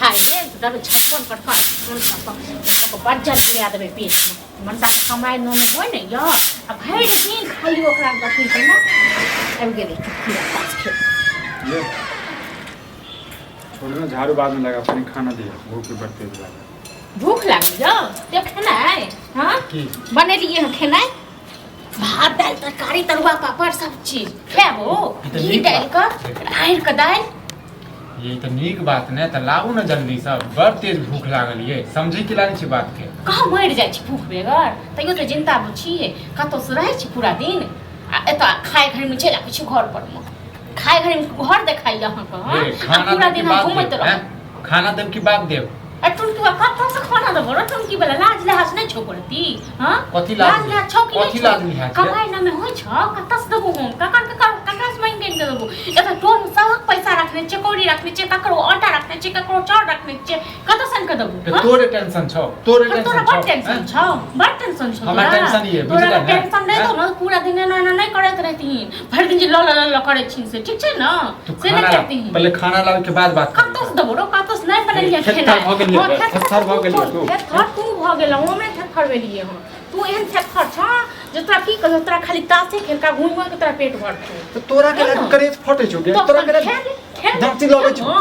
खाइए तब छप्पन पर तो बज्जर गिरा देबै पेट में मनता के कमाई न में होय ने यो अब भरि दिन खाली ओकरा गति छै ना आबि गेलै चुटकी पास खे ये थोड़ा झाड़ू बाद में लगा अपने खाना दिया भूख भी बढ़ते लगा भूख लगी जो ते खेनाइ हां की बनेलिए हैं खेनाइ भात दाल तरकारी तरुआ पापड़ सब चीज खेबो घी डाल कर आइर के दाल ये तो नीक बात ने त लाऊ न जल्दी सब बड़ तेज भूख लागल ये समझी कि लानी छी बात के कहाँ मरि जाइ छी भूख बेगर तैयो तो चिंता बुझिए कतौ से रहै छी पूरा दिन आ एतऽ खाए घड़ी में चलि आबै छी घर पर में खाए घड़ी में घर देखाइ अहाँ के पूरा दिन हम घुमैत रह खाना देब की बात देब आ टुनकी बा कतौ से खाना देबो रे टुनकी वाला लाज लहाज नहीं छौ करती हां कथी लाज लहाज छौ कि कथी लाज नहीं है कमाई ना में होय छौ कतौ से देबो हम ककर से मांग के देबो एतऽ टोन सब पैसा रखने छै कौड़ी रखने छै ककरो आटा रखने छै ककरो चाउर रखने छै कतौ सन के देबो तोरे टेंशन छौ तोरे टेंशन छौ बड़ टेंशन छौ हमरा टेंशन ये बुझला तोरा टेंशन नहीं तो ना पूरा दिन नहीं करत रहती भर दिन जे ल करे छी से ठीक छै ना से नहीं करती पहले खाना लावे के बाद बात कतौ से देबो रो कतौ से नहीं बनेलिए खेना थर भ गेलिए तू थर तू भ गेल हम नहीं थर बेलिए हम तू एहन थर छ जे तोरा की कह तोरा खाली तासे खेलका घुम के तोरा पेट भर छौ तो तोरा के करेज फटे छौ तोरा के दांती लगे छौ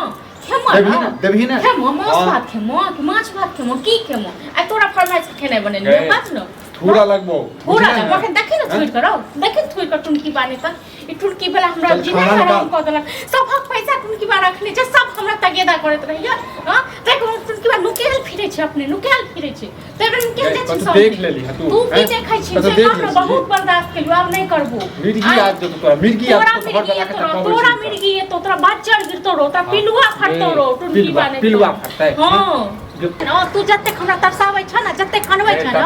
देबही ना खेमो माछ भात खेमो की खेमो आ तोरा फरमाइश खेनाइ बनेलिए बात न थोड़ा लगबो थोड़ा लगबो देखि न थोड़ करो देखि थोड़ कर टुनकी बाने त ई टुनकी वाला हमरा जिना हराम क देलक सब पैसा टुनकी बा रखने छै सब हमरा तगेदा करत रहिया हां देख टुनकी बा नुकेल फिरे छै अपने नुकेल फिरे छै तेरे नुकेल जाइ छै सब देख लेली तू की देखै छी से हमरा बहुत बर्दाश्त केलु अब नहीं करबो मिर्गी आज तो तोरा मिर्गी आज तो घर वाला के तकबो तोरा मिर्गी ये तो तोरा बाचर गिरतो रो तोरा पिलुआ फटतो रो टुनकी बाने पिलुआ फटतै हां न तू जत्ते हमरा तरसाबै छ न जत्ते खनबै छ न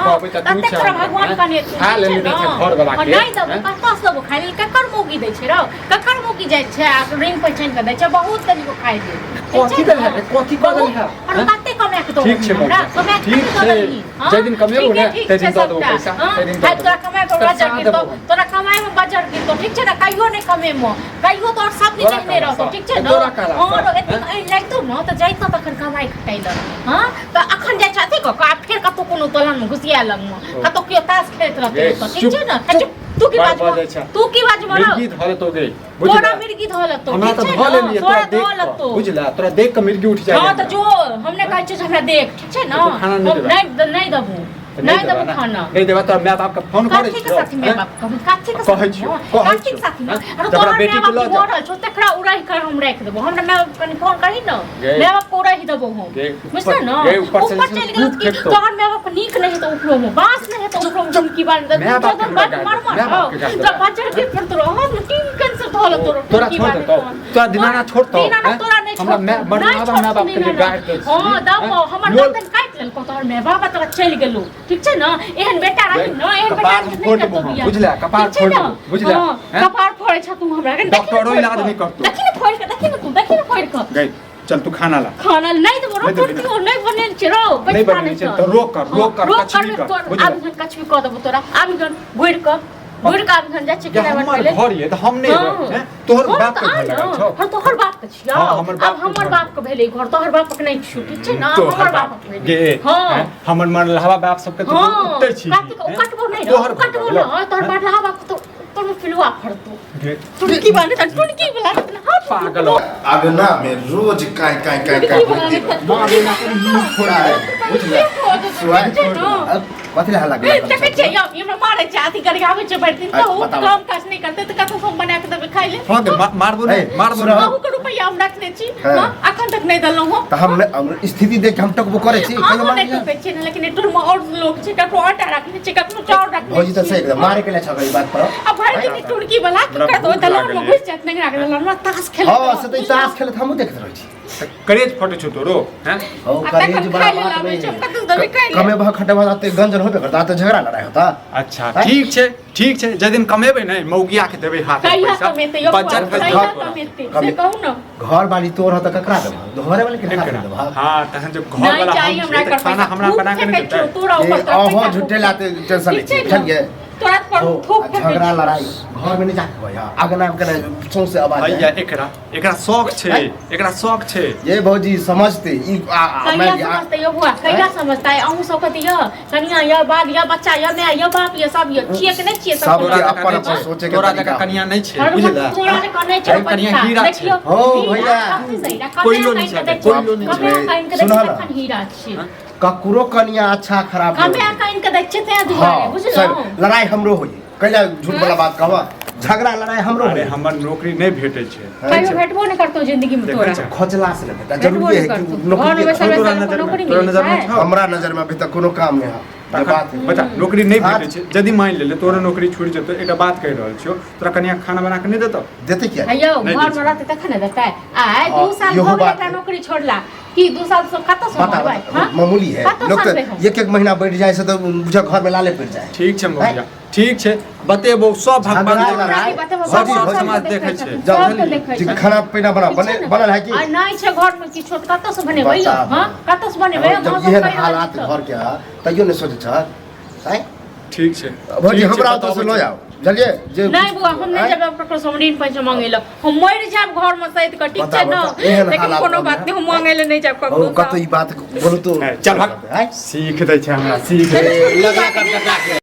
तत्ते तोरा भगवान कने खा लेले छै घर वाला के नहीं दबो कतस दबो खाइ लेल ककर मोगी दै छै रो ककर मोगी जाइ छै आ रिंग पहचान के दै छै बहुत तरीको खाइ दे कथि दल है कथि कदल है और कत्ते कमे के दो ठीक छै हमरा ठीक छै जे दिन कमेबो ने ते दिन दऽ देबो पैसा ते दिन दऽ तोरा कमाइ पर बजर गिरतो तोरा कमाइ में बजर गिरतो ठीक छै न कहियो नहीं कमेमो कहियो तोर सब दिन नहीं रहतो ठीक छै न और एते लागतो न त जाइतो तखन कमाइ खटाइ ल हां त अखन जाइ छथि क फेर कतो कोनो तलन में घुसिया लग में कतो कियो तास खेलत रहते ठीक छै न तू की बात मिर्गी धले तो गई तोरा मिर्गी धले तो हमरा त धले लिए तोरा देख बुझला तोरा देख के मिर्गी उठ जाय हां त जो हमने कहै छै हमरा देख ठीक छै न नहीं दबू नहीं दबू खाना नहीं देबा तोर माय बाप के फोन करे छै काठी माय बाप काठी के साथी न अरे तोरा बेटी के ल जा छ तकरा उड़ाई कर हम राख देबो हमरा माय बाप कनी फोन करही न माय बाप को उड़ाई देबो हम बुझला न ऊपर चल गेल कि तोहर माय बाप नीक नहीं तो उपरो में बास नहीं तो उपरो में की बात तो बच्चा के पर तो हम तीन कैंसर धोल तोरा छोड़ दे तोरा दिनाना छोड़ तो तोरा नहीं हमरा माय बाप के गाइड दे हां दबो हमर नतन काट लेल को तोहर माय बाप तोरा चल गेलू ठीक छै न एहन बेटा रही न एहन बेटा फोड़ दे बुझला कपार फोड़ दे बुझला कपार फोड़े छ तू हमरा के डॉक्टरो इलाज नहीं करतो देखि न फोड़ के देखि न फोड़ के गई चल तू खाना ला खाना नहीं दबो रो तू नहीं बनेल छ रो नहीं बनेल छ तो रोक कर कचवी कर बुझला अब कचवी कर देबो तोरा आबि गन गुड़ का हम जा चिकन हमर घर ये त हम नहीं हैं तोहर बाप के घर लगा छ हम तोहर बाप के छिया अब हमर बाप के भेलै घर तोहर बाप के नहीं छु ठीक छै ना हमर बाप के भेलै हां हमर मरलहवा बाप सब के तो उत्तर छी कटबो नहीं कटबो न तोहर मरलहवा बाप तो तोर फिलवा फड़तो टुनकी बाने टुनकी वाला पागल आगना में रोज काय होती मारे ना फोड़ा है बुझला कथि ला लागल देखे छै हमरा मारे छै अथी करी आबै छै बैठ दिन तो काम काज नहीं करते तो कतो हम बना के देबे खाइ ले हां मारबो बहु के रुपया हम रखने छी अखन तक नहीं दलौ हो त हम स्थिति देख हम टकबो करे छी कहियो मार नहीं छै लेकिन टूर में और लोग छै ककरो आटा रखने छै ककरो चाउर रखने भौजी त सही एकदम मारे के ले छ गई बात पर अब भाई की टुड़की वाला कर दो दलान में घुस जात नहीं रख दलान ताश खेल हां से त ताश खेलत हम देखत रहै छी करेज फटे छ तोरो हैं ओ करेज बड़ा बात में कमे बह खटवा आते गंजन होबे करता त झगड़ा लड़ाई होता अच्छा ठीक छै जे दिन कमेबे नै मौगिया के देबे हाथ पैसा बचत के से कहू न घर वाली तोर त ककरा देब घरे वाले के देब हां तहन जब घर वाला हम खाना हमरा बना के नहीं देते तोरा ऊपर ओहो झुट्टे लाते टेंशन ले चलिए तोरा पर थूक झगड़ा लड़ाई घर में नहीं जाके भैया अगना में सौं से आवाज भैया एकरा शौक छे एकरा शौक छे ये भौजी समझते ई कैला समझते यो बुआ कैला समझता है अहू सब कहती है कनिया ये बाप ये बच्चा ये मैं ये बाप ये सब ये छिए के नहीं छिए सब सब अपन अपन सोचे के तोरा जगह कन्या नहीं छे बुझला तोरा ने कने छे कनिया हीरा छे हो भैया कोई लो नहीं छे कोई लो नहीं छे सुना ना हीरा छे ककरो कनिया अच्छा खराब हमें काइन के देखते थे दुआरे बुझलो लड़ाई हमरो होई कैला झूठ वाला बात कहवा झगड़ा लड़ाई हमरो अरे हमर नौकरी नहीं भेटे छे कहियो भेटबो नहीं करतो जिंदगी में तोरा खोजला से नहीं बेटा जरूरी है कि नौकरी हमरा नजर में अभी तक कोनो काम नहीं है बता नौकरी नहीं भेटे छे यदि मान ले तोरा नौकरी छूट जतो एटा बात कह रहल छियो तोरा कनिया खाना बना के नहीं देतो देते क्या अयो घर में रहते तखन न देता है आय 2 साल हो गया एकरा नौकरी छोड़ला की 2 साल से कत से भाई हां मामूली है लोग तो एक महीना बैठ जाए से तो बुझा घर में लाले पड़ जाए ठीक छे भैया ठीक छे बतेबो सब भगवान सब समाज देखे छे जाओ खाना पीना बनल है कि आ नहीं छे घर में की छोट कत से बने भैया हां कत से बने भैया ये हालात घर के तइयो नहीं सोचे छ हैं ठीक छे भौजी हमरा तो से लो जाओ चलिए जे नहीं बुआ हम नहीं जब डॉक्टर से ऋण पैसा मांगेला हम मर जाब घर में सहित के ठीक छे न लेकिन कोनो बात नहीं हम मांगेले नहीं जाब ककरो कत ई बात बोल तो चल भाग सीख दे छे हमरा सीख दे लगा कर